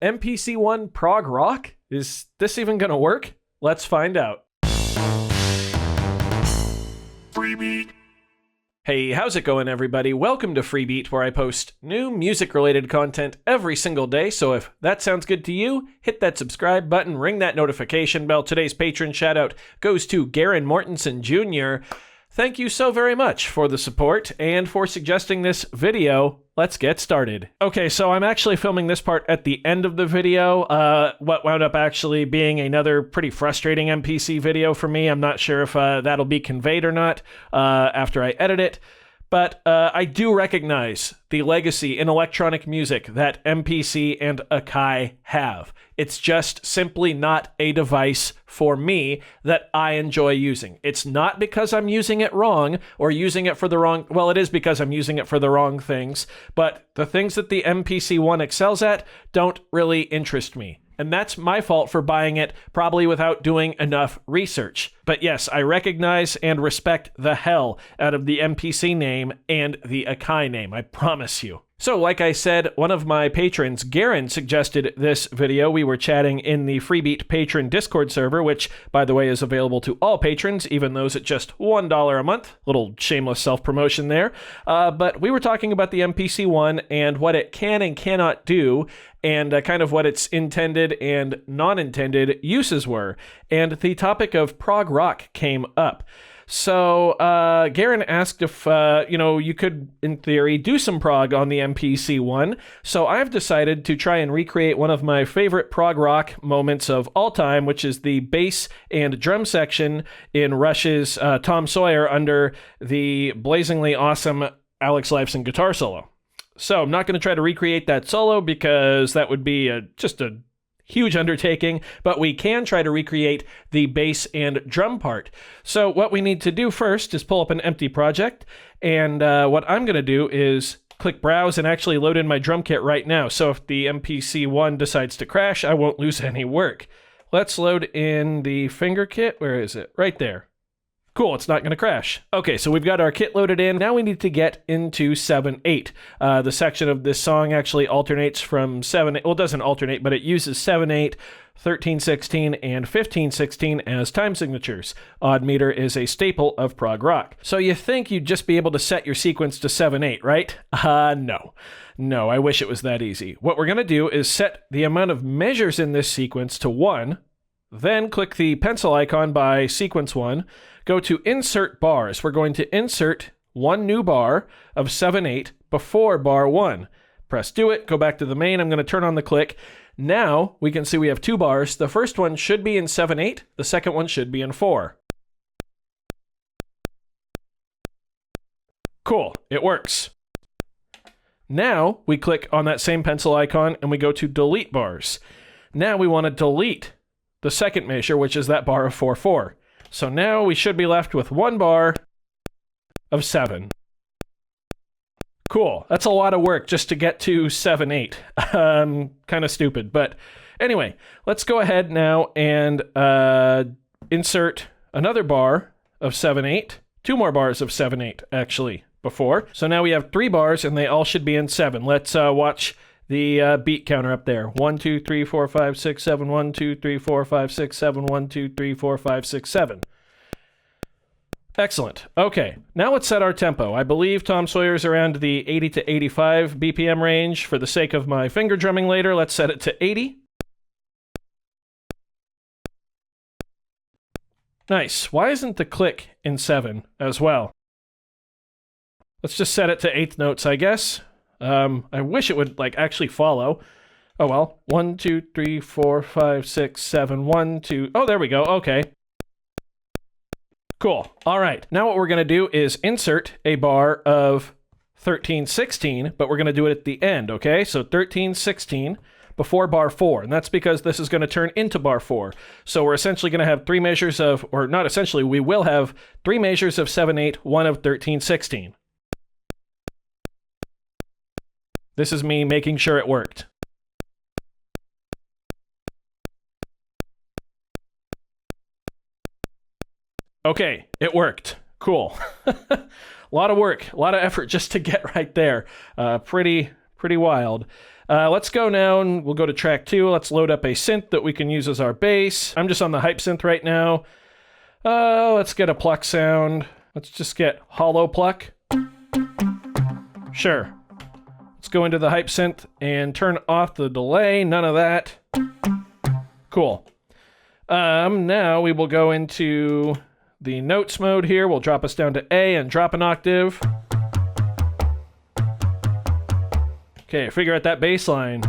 MPC One Prog Rock? Is this even gonna work? Let's find out. Freebie. Hey, how's it going, everybody? Welcome to Freebeat, where I post new music-related content every single day, so if that sounds good to you, hit that subscribe button, ring that notification bell. Today's patron shout-out goes to Garen Mortensen Jr. Thank you so very much for the support and for suggesting this video. Let's get started. Okay, so I'm actually filming this part at the end of the video. What wound up actually being another pretty frustrating MPC video for me. I'm not sure if that'll be conveyed or not after I edit it. But I do recognize the legacy in electronic music that MPC and Akai have. It's just simply not a device for me that I enjoy using. It's not because I'm using it wrong or using it for the wrong... Well, it is because I'm using it for the wrong things, but the things that the MPC One excels at don't really interest me. And that's my fault for buying it, probably without doing enough research. But yes, I recognize and respect the hell out of the MPC name and the Akai name, I promise you. So, like I said, one of my patrons, Garen, suggested this video. We were chatting in the Freebeat patron Discord server, which, by the way, is available to all patrons, even those at just $1 a month. Little shameless self-promotion there. But we were talking about the MPC One and what it can and cannot do, and kind of what its intended and non-intended uses were. And the topic of prog rock came up. So Garen asked if, you could, in theory, do some prog on the MPC One. So I've decided to try and recreate one of my favorite prog rock moments of all time, which is the bass and drum section in Rush's Tom Sawyer under the blazingly awesome Alex Lifeson guitar solo. So I'm not going to try to recreate that solo because that would be just a huge undertaking, but we can try to recreate the bass and drum part. So what we need to do first is pull up an empty project, and what I'm going to do is click browse and actually load in my drum kit right now. So if the MPC One decides to crash, I won't lose any work. Let's load in the finger kit. Where is it? Right there. Cool, it's not going to crash. Okay, so we've got our kit loaded in. Now we need to get into 7/8. The section of this song actually alternates from 7/8. Well, it doesn't alternate, but it uses 7/8, 13/16, and 15/16 as time signatures. Odd meter is a staple of prog rock. So you think you'd just be able to set your sequence to 7/8, right? No. No, I wish it was that easy. What we're going to do is set the amount of measures in this sequence to 1, then click the pencil icon by sequence 1, go to insert bars. We're going to insert one new bar of 7/8 before bar 1. Press do it, go back to the main. I'm going to turn on the click. Now we can see we have two bars. The first one should be in 7/8. The second one should be in 4. Cool, it works. Now we click on that same pencil icon and we go to delete bars. Now we want to delete the second measure, which is that bar of 4/4. So now we should be left with one bar of 7. Cool. That's a lot of work just to get to 7/8. Kind of stupid. But anyway, let's go ahead now and insert another bar of 7/8. 2 more bars of 7/8, actually, before. So now we have 3 bars, and they all should be in 7. Let's watch the beat counter up there. 1, 2, 3, 4, 5, 6, 7. 1, 2, 3, 4, 5, 6, 7. 1, 2, 3, 4, 5, 6, 7. Excellent. Okay, now let's set our tempo. I believe Tom Sawyer's around the 80 to 85 BPM range. For the sake of my finger drumming later, let's set it to 80. Nice. Why isn't the click in 7 as well? Let's just set it to 8th notes, I guess. I wish it would, actually follow. Oh, well. 1, 2, 3, 4, 5, 6, 7. 1, 2... Oh, there we go. Okay. Cool. All right. Now what we're going to do is insert a bar of 13/16, but we're going to do it at the end, okay? So 13/16 before bar 4, and that's because this is going to turn into bar 4. So we're essentially going to have 3 measures of... Or not essentially, we will have 3 measures of 7/8, 1 of 13/16. This is me making sure it worked. Okay, it worked. Cool. A lot of work, a lot of effort just to get right there. Pretty wild. Let's go now and we'll go to track 2. Let's load up a synth that we can use as our bass. I'm just on the hype synth right now. Let's get a pluck sound. Let's just get hollow pluck. Sure. Let's go into the hype synth and turn off the delay. None of that. Cool. Now we will go into the notes mode here. We'll drop us down to A and drop an octave. Okay, figure out that bass line.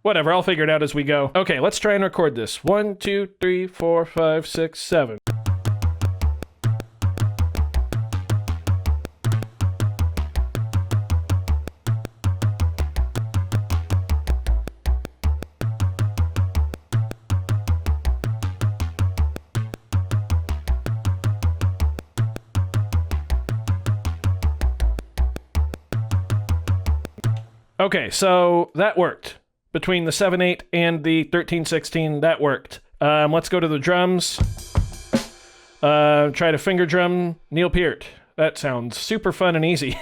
Whatever, I'll figure it out as we go. Okay, let's try and record this. 1, 2, 3, 4, 5, 6, 7. Okay, so that worked. Between the 7/8 and the 13/16, that worked. Let's go to the drums. Try to finger drum Neil Peart. That sounds super fun and easy.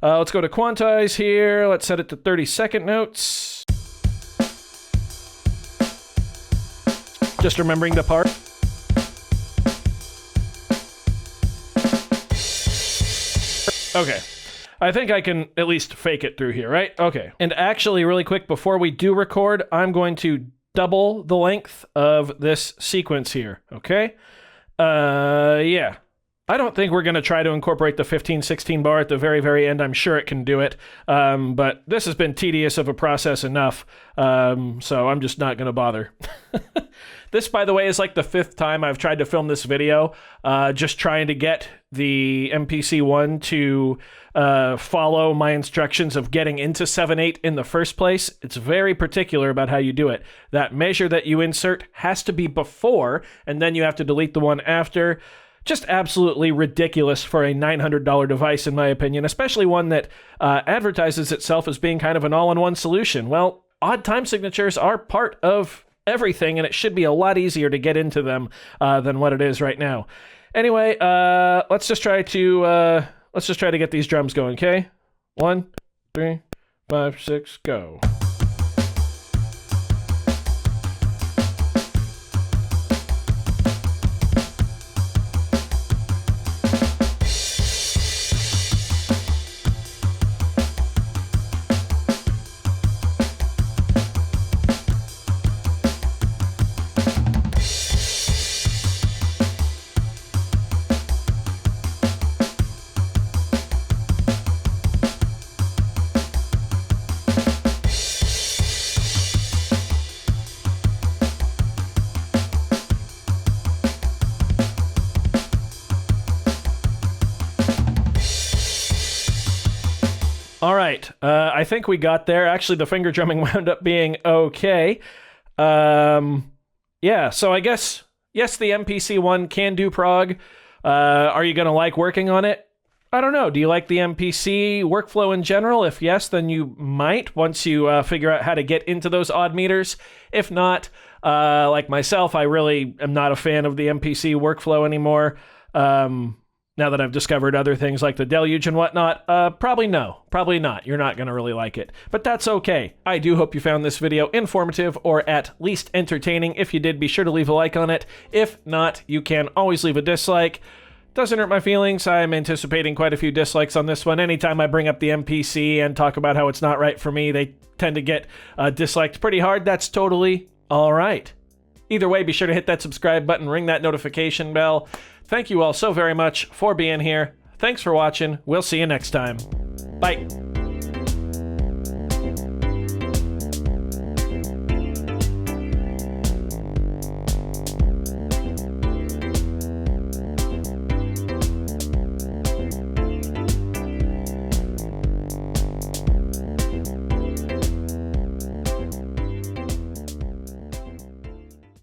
Let's go to quantize here. Let's set it to 30-second notes. Just remembering the part. Okay. I think I can at least fake it through here, right? Okay. And actually, really quick, before we do record, I'm going to double the length of this sequence here, okay? Yeah. I don't think we're going to try to incorporate the 15/16 bar at the very, very end. I'm sure it can do it. But this has been tedious of a process enough, so I'm just not going to bother. This, by the way, is like the 5th time I've tried to film this video, just trying to get the MPC One to follow my instructions of getting into 7/8 in the first place. It's very particular about how you do it. That measure that you insert has to be before, and then you have to delete the one after. Just absolutely ridiculous for a $900 device, in my opinion, especially one that advertises itself as being kind of an all-in-one solution. Well, odd time signatures are part of everything, and it should be a lot easier to get into them than what it is right now. Anyway, let's just try to get these drums going, okay? 1, 3, 5, 6, go. All right, I think we got there. Actually, the finger drumming wound up being okay. Yeah, so I guess, yes, the MPC One can do prog. Are you going to like working on it? I don't know. Do you like the MPC workflow in general? If yes, then you might once you figure out how to get into those odd meters. If not, like myself, I really am not a fan of the MPC workflow anymore. Now that I've discovered other things like the Deluge and whatnot, probably no. Probably not. You're not going to really like it. But that's okay. I do hope you found this video informative or at least entertaining. If you did, be sure to leave a like on it. If not, you can always leave a dislike. Doesn't hurt my feelings. I'm anticipating quite a few dislikes on this one. Anytime I bring up the MPC and talk about how it's not right for me, they tend to get disliked pretty hard. That's totally all right. Either way, be sure to hit that subscribe button, ring that notification bell. Thank you all so very much for being here. Thanks for watching. We'll see you next time. Bye.